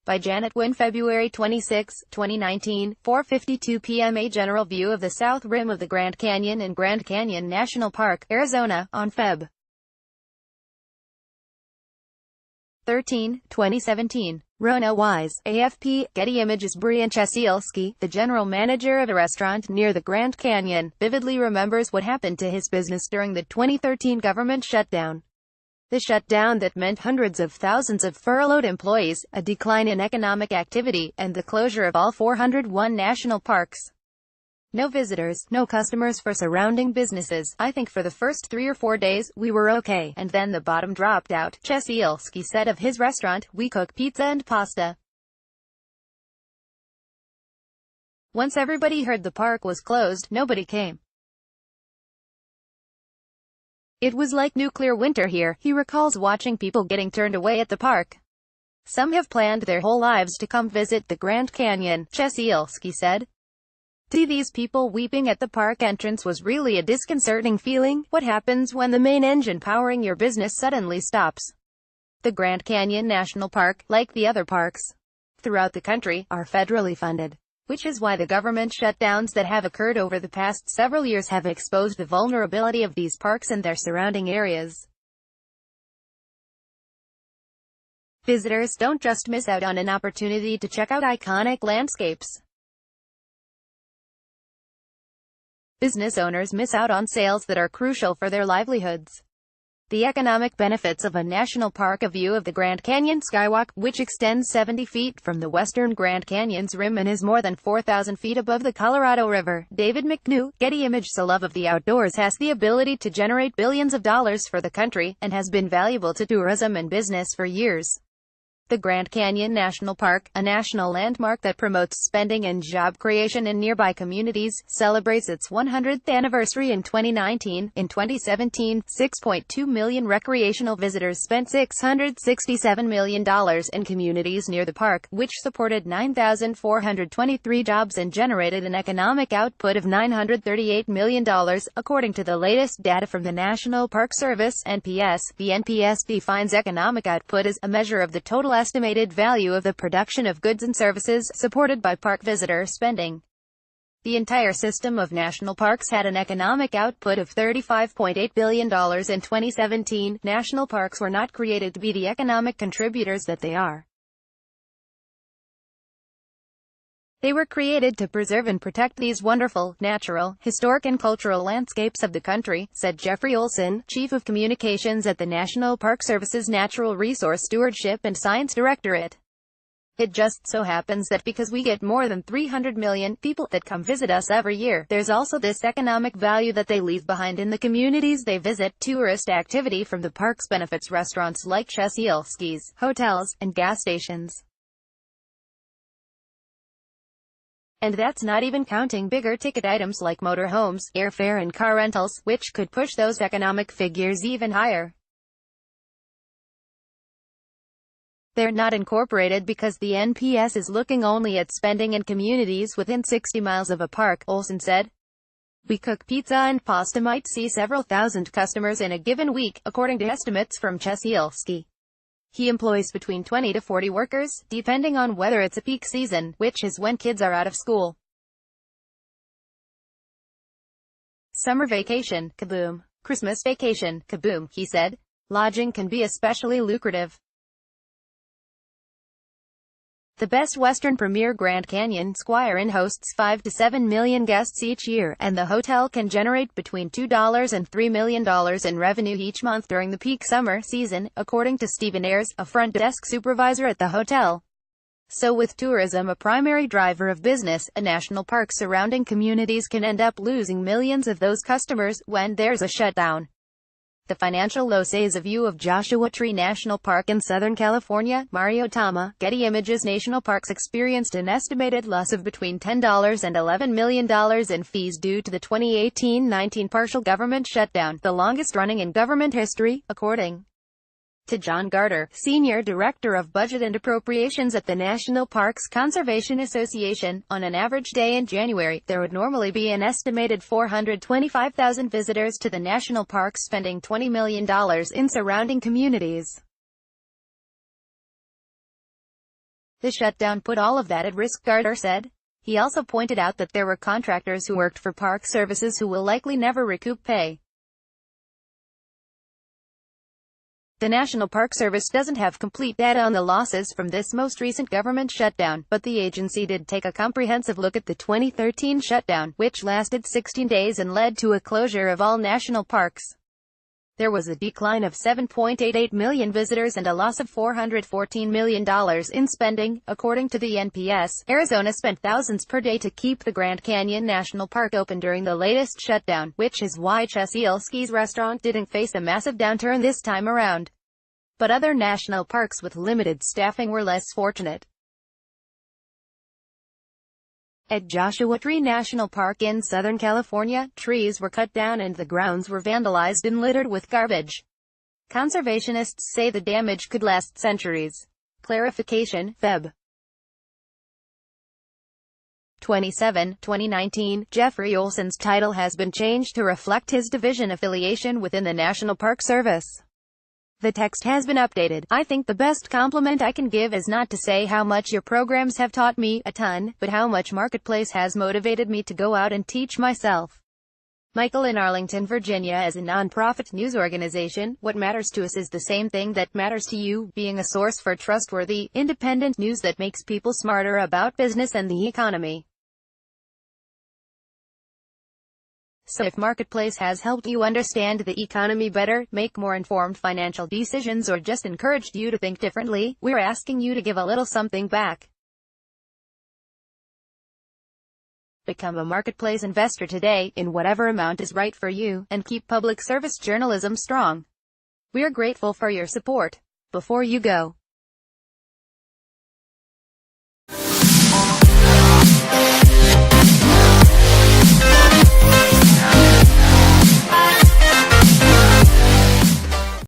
By Janet NguyenFebruary 26, 2019, 4:52 p.m. A general view of the south rim of the Grand Canyon in Grand Canyon National Park, Arizona, on Feb. 13, 2017. RHONA WISE, AFP, Getty ImagesBrian Ciesielski, the general manager of a restaurant near the Grand Canyon, vividly remembers what happened to his business during the 2013 government shutdown. The shutdown that meant hundreds of thousands of furloughed employees, a decline in economic activity, and the closure of all 401 national parks. No visitors, no customers for surrounding businesses. I think for the first 3 or 4 days, we were okay, and then the bottom dropped out, Ciesielski said of his restaurant. We cook pizza and pasta. Once everybody heard the park was closed, nobody came. It was like nuclear winter here. He recalls watching people getting turned away at the park. Some have planned their whole lives to come visit the Grand Canyon, Ciesielski said. To see these people weeping at the park entrance was really a disconcerting feeling. What happens when the main engine powering your business suddenly stops? The Grand Canyon National Park, like the other parks throughout the country, are federally funded, which is why the government shutdowns that have occurred over the past several years have exposed the vulnerability of these parks and their surrounding areas. Visitors don't just miss out on an opportunity to check out iconic landscapes. Business owners miss out on sales that are crucial for their livelihoods. The economic benefits of a national park: a view of the Grand Canyon Skywalk, which extends 70 feet from the western Grand Canyon's rim and is more than 4,000 feet above the Colorado River. David McNew, Getty Images. A love of the outdoors has the ability to generate billions of dollars for the country, and has been valuable to tourism and business for years. The Grand Canyon National Park, a national landmark that promotes spending and job creation in nearby communities, celebrates its 100th anniversary in 2019. In 2017, 6.2 million recreational visitors spent $667 million in communities near the park, which supported 9,423 jobs and generated an economic output of $938 million, according to the latest data from the National Park Service, NPS. The NPS defines economic output as a measure of the total estimated value of the production of goods and services supported by park visitor spending. The entire system of national parks had an economic output of $35.8 billion in 2017. National parks were not created to be the economic contributors that they are. They were created to preserve and protect these wonderful, natural, historic and cultural landscapes of the country, said Jeffrey Olson, Chief of Communications at the National Park Service's Natural Resource Stewardship and Science Directorate. It just so happens that because we get more than 300 million people that come visit us every year, there's also this economic value that they leave behind in the communities they visit. Tourist activity from the parks benefits restaurants like Ciesielski's, hotels, and gas stations. And that's not even counting bigger ticket items like motorhomes, airfare and car rentals, which could push those economic figures even higher. They're not incorporated because the NPS is looking only at spending in communities within 60 miles of a park, Olson said. We cook pizza and pasta might see several thousand customers in a given week, according to estimates from Ciesielski. He employs between 20 to 40 workers, depending on whether it's a peak season, which is when kids are out of school. Summer vacation, kaboom. Christmas vacation, kaboom, he said. Lodging can be especially lucrative. The Best Western Premier Grand Canyon Square Inn hosts 5 to 7 million guests each year, and the hotel can generate between $2 and $3 million in revenue each month during the peak summer season, according to Stephen Ayers, a front desk supervisor at the hotel. So with tourism a primary driver of business, a national park surrounding communities can end up losing millions of those customers when there's a shutdown. The financial losses. A view of Joshua Tree National Park in Southern California, Mario Tama, Getty Images. National parks experienced an estimated loss of between $10 and $11 million in fees due to the 2018-19 partial government shutdown, the longest running in government history, according To John Garter, Senior Director of Budget and Appropriations at the National Parks Conservation Association, on an average day in January, there would normally be an estimated 425,000 visitors to the national parks, spending $20 million in surrounding communities. The shutdown put all of that at risk, Garter said. He also pointed out that there were contractors who worked for park services who will likely never recoup pay. The National Park Service doesn't have complete data on the losses from this most recent government shutdown, but the agency did take a comprehensive look at the 2013 shutdown, which lasted 16 days and led to a closure of all national parks. There was a decline of 7.88 million visitors and a loss of $414 million in spending, according to the NPS. Arizona spent thousands per day to keep the Grand Canyon National Park open during the latest shutdown, which is why Ciesielski's restaurant didn't face a massive downturn this time around. But other national parks with limited staffing were less fortunate. At Joshua Tree National Park in Southern California, trees were cut down and the grounds were vandalized and littered with garbage. Conservationists say the damage could last centuries. Clarification, Feb. 27, 2019, Jeffrey Olson's title has been changed to reflect his division affiliation within the National Park Service. The text has been updated. I think the best compliment I can give is not to say how much your programs have taught me a ton, but how much Marketplace has motivated me to go out and teach myself. Michael in Arlington, Virginia. As a nonprofit news organization, what matters to us is the same thing that matters to you, being a source for trustworthy, independent news that makes people smarter about business and the economy. So if Marketplace has helped you understand the economy better, make more informed financial decisions, or just encouraged you to think differently, we're asking you to give a little something back. Become a Marketplace investor today, in whatever amount is right for you, and keep public service journalism strong. We're grateful for your support. Before you go,